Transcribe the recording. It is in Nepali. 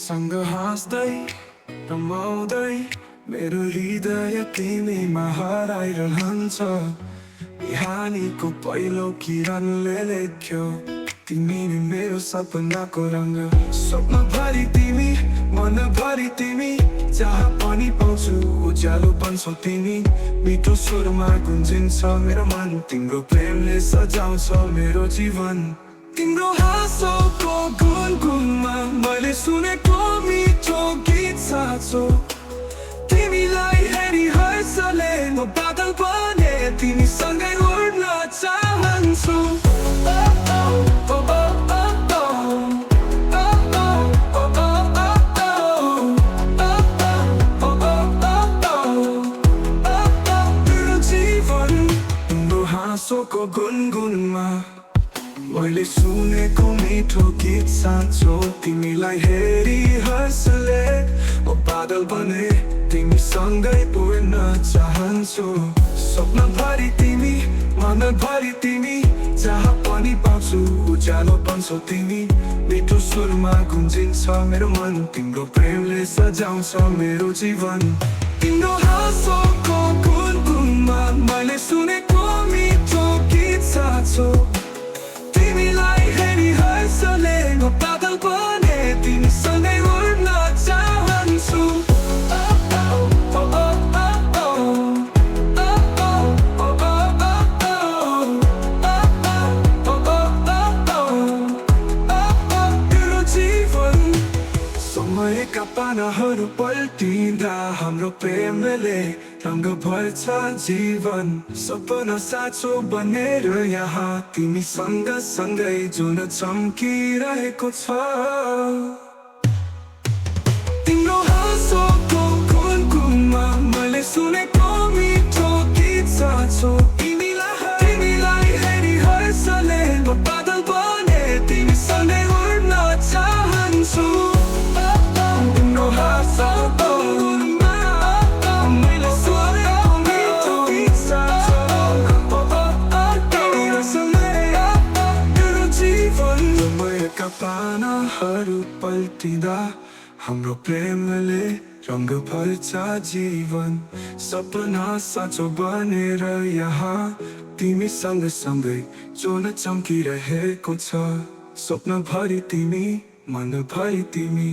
सँग हाँस्दै रमाउँदै मेरो हृदय तिमीमा हराइरहन्छ। बिहानीको पहिलो किरणले लेख्यो तिमी मेरो सपनाको रङ्ग। स्वप्नभरि तिमी, मनभरि तिमी, जहाँ पनि पाउँछु उज्यालो बन्छौ तिमी। मिठो स्वरमा गुन्जिन्छ मेरो मन, तिम्रो प्रेमले सजाउँछ मेरो जीवन। तिम्रो हाँसोको गुनगुनमा मैले सुनेको मिठो गीत साँचो। तिमीलाई हेरी हर्षले म बादल बने तिमीसँगै उड्न चाहन्छु। हाँसोको गुनगुनमा मैले सुनेको मिठो गीत साँचो। तिमीलाई हेरी हर्षले म बादल बने तिमीसँगै उड्न चाहन्छु। स्वप्नभरि तिमी, मनभरि तिमी, जहाँ पनि पाउँछु उज्यालो बन्छौ तिमी। मिठो स्वरमा गुन्जिन्छ मेरो मन, तिम्रो प्रेमले सजाउँछ मेरो जीवन। तिम्रो हाँसोको गुनगुनमा मैले सुनेको मिठो गीत साँचो। तिमीलाई हेरी हर्षले म पागल बने तिमीसँगै उड्न चाहन्छु। समयका पानाहरू पल्टिँदा हाम्रो प्रेमले रङ्ग भर्छ जीवन। सपना साँचो बनेर यहाँ तिमीसँग सँगै जुन चम्किरहेको छ। तिम्रो हाँसोको गुनगुनमा मैले सुनेको मिठो गीत साँचो। तिमीलाई हेरी हर्षले म बादल बने तिमीसँगै उड्न चाहन्छु। तिम्रो हाँसोको पानाहरू पल्टिँदा हाम्रो प्रेमले रङ्ग भर्छ जीवन। सपना साँचो बनेर यहाँ तिमीसँग सँगै जुन चम्किरहेको छ। स्वप्नभरि तिमी, मनभरि तिमी,